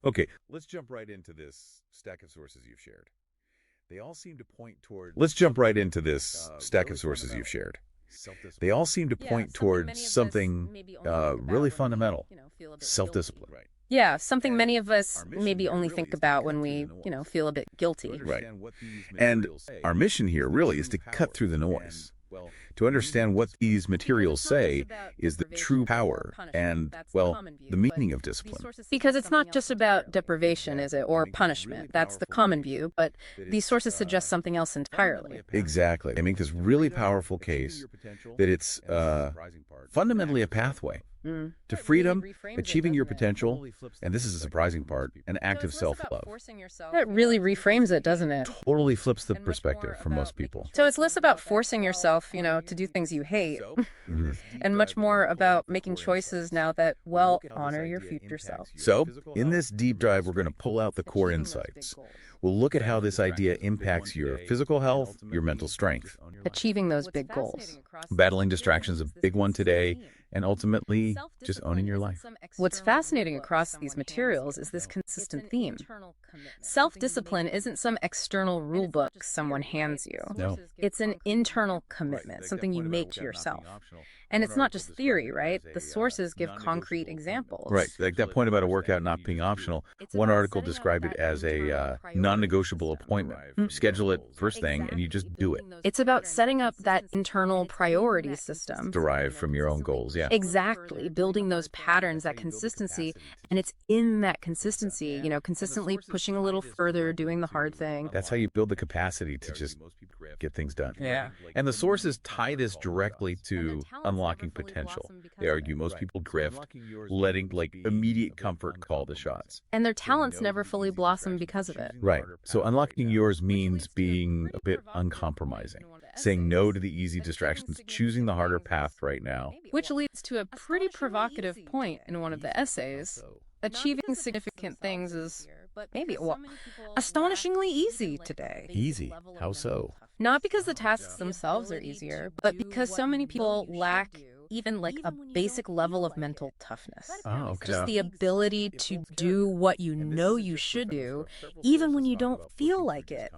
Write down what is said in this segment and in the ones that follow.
Okay, let's jump right into this stack of sources you've shared. They all seem to point toward Let's jump right into this stack of sources you've shared. They all seem to point towards something really fundamental, self-discipline. Right. Yeah, something many of us maybe only think about when we, feel a bit guilty. Right. And our mission here really is to cut through the noise. To understand what these materials say is the true power and, well, the meaning of discipline. Because it's not just about deprivation, is it, or punishment. That's the common view, but these sources suggest something else entirely. Exactly. They make this really powerful case that it's fundamentally a pathway to freedom, achieving your potential, and this is a surprising part, an active self-love. That really reframes it, doesn't it? Totally flips the perspective for most people. So it's less about forcing yourself, to do things you hate, and much more about making choices now that, honor your future self. So, in this deep dive, we're going to pull out the core insights. We'll look at how this idea impacts your physical health, your mental strength. Achieving those big goals. Battling distractions, a big one today, and ultimately just owning your life. What's fascinating across these materials is this consistent theme. Self-discipline isn't some external rule book someone hands you. No. It's an internal commitment, something you make to yourself. And it's not just theory, right? The sources give concrete examples. Right. Like that point about a workout not being optional. One article described it as a non-negotiable appointment. You schedule it first thing and you just do it. It's about setting up that internal priority system. Derived from your own goals, yeah. Exactly. Building those patterns, that consistency. And it's in that consistency, consistently pushing a little further, doing the hard thing. That's how you build the capacity to just get things done. Yeah. And the sources tie this directly to unlocking potential. They argue most people drift, letting immediate comfort call the shots. And their talents never fully blossom because of it. Right. So unlocking yours means being a bit uncompromising, saying no to the easy distractions, choosing the harder path right now. Which leads to a pretty provocative point in one of the essays. Achieving significant things is maybe astonishingly easy today. Easy? How so? Not because the tasks themselves are easier, but because so many people lack even a basic level of mental toughness. Oh, okay. Just the ability to do what you know you should do, even when you don't feel like it.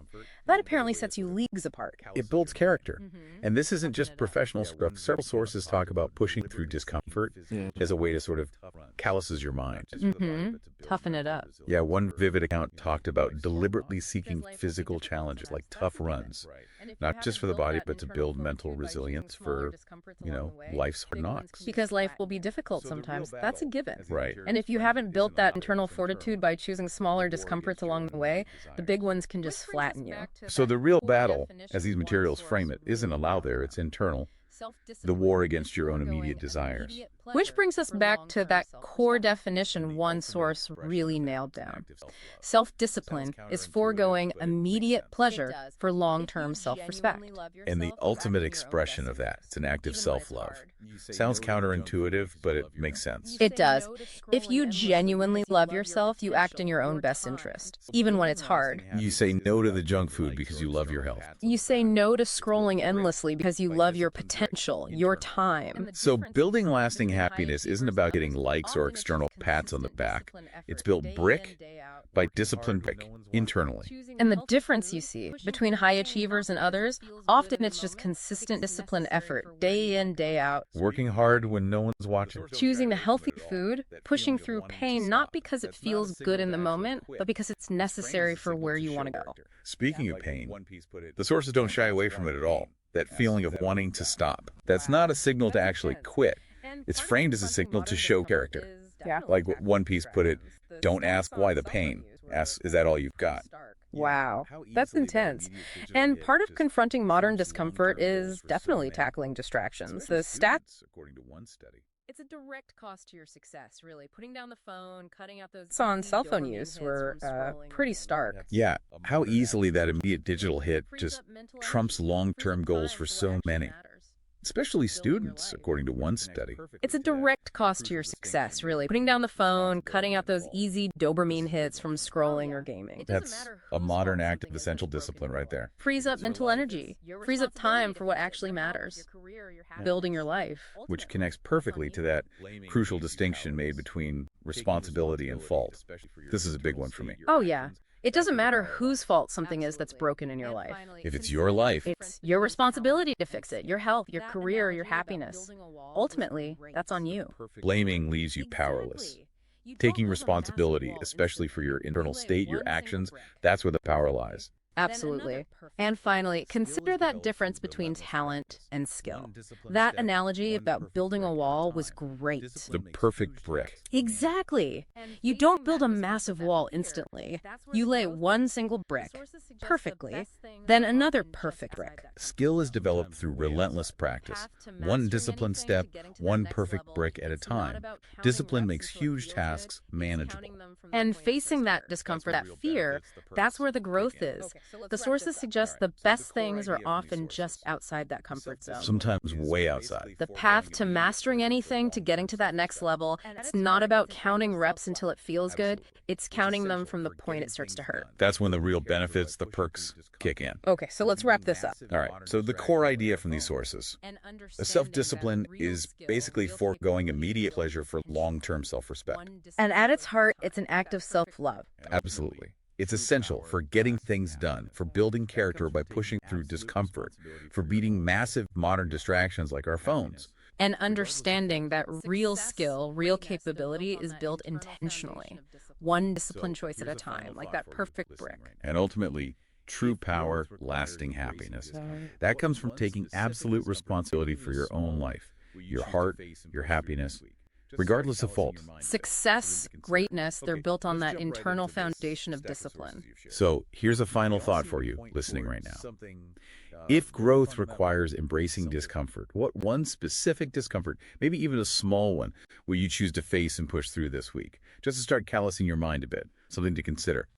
That apparently sets you leagues apart. It builds character. And this isn't just professional stuff. Several sources talk about pushing through discomfort as a way to sort of calluses your mind. Toughen it up. Yeah, one vivid account talked about deliberately seeking physical challenges like tough runs, not just for the body, but to build mental resilience for, life's hard knocks. Because life will be difficult sometimes. That's a given. Right. And if you haven't built that internal fortitude by choosing smaller discomforts along the way, the big ones can just flatten you. So the real battle, as these materials frame it, isn't out there, it's internal. The war against your own immediate desires. Which brings us back to that core definition one source really nailed down. Self-discipline is foregoing immediate pleasure for long-term self-respect. And the ultimate expression of that, it's an act of self-love. Sounds counterintuitive, but it makes sense. It does. If you genuinely love yourself, you act in your own best interest, even when it's hard. You say no to the junk food because you love your health. You say no to scrolling endlessly because you love your potential, your time. So building lasting happiness isn't about getting likes or external pats on the back. It's built brick by discipline brick, internally. And the difference you see between high achievers and others, often it's just consistent discipline effort, day in, day out. Working hard when no one's watching. Choosing the healthy food, pushing through pain, not because it feels good in the moment, but because it's necessary for where you want to go. Speaking of pain, the sources don't shy away from it at all. That feeling of wanting to stop. That's not a signal to actually quit. It's framed as a signal to show character. Yeah. Like One Piece put it, don't ask why the pain. Ask, is that all you've got? Wow, that's intense. And part of confronting modern discomfort is definitely tackling distractions. The stats, according to one study, it's a direct cost to your success, really. Putting down the phone, cutting out those on cell phone use were pretty stark. Yeah, how easily that immediate digital hit just trumps long-term goals for so many. especially students, according to one study. It's a direct cost to your success, really. Putting down the phone, cutting out those easy dopamine hits from scrolling or gaming. That's a modern act of essential discipline right there. Frees up mental energy, frees up time for what actually matters, building your life. Which connects perfectly to that crucial distinction made between responsibility and fault. This is a big one for me. Oh, yeah. It doesn't matter whose fault something is that's broken in your life. If it's your life, It's your responsibility to fix it, your health, your career, your happiness. Ultimately, that's on you. blaming leaves you powerless. Taking responsibility, especially for your internal state, your actions, that's where the power lies. Absolutely. And finally, consider that difference between talent and skill. That analogy about building a wall was great. The perfect brick. Exactly. You don't build a massive wall instantly. You lay one single brick perfectly, then another perfect brick. Skill is developed through relentless practice. One disciplined step, one perfect brick at a time. Discipline makes huge tasks manageable. And facing that discomfort, that fear, that's where the growth is. The sources suggest the best things are often just outside that comfort zone. Sometimes way outside. The path to mastering anything, to getting to that next level, it's not about counting reps until it feels good. It's counting them from the point it starts to hurt. That's when the real benefits, the perks, kick in. Okay, so let's wrap this up. All right, so the core idea from these sources. Self-discipline is basically foregoing immediate pleasure for long-term self-respect. And at its heart, it's an act of self-love. Absolutely. It's essential for getting things done, for building character by pushing through discomfort, for beating massive modern distractions like our phones. And understanding that real skill, real capability is built intentionally, one discipline choice at a time, like that perfect brick. And ultimately, true power, lasting happiness. That comes from taking absolute responsibility for your own life, your heart, your happiness, regardless of fault. Success, greatness, they're built on that internal foundation of discipline. So here's a final thought for you listening right now. If growth requires embracing discomfort, what one specific discomfort, maybe even a small one, will you choose to face and push through this week? Just to start callousing your mind a bit, something to consider.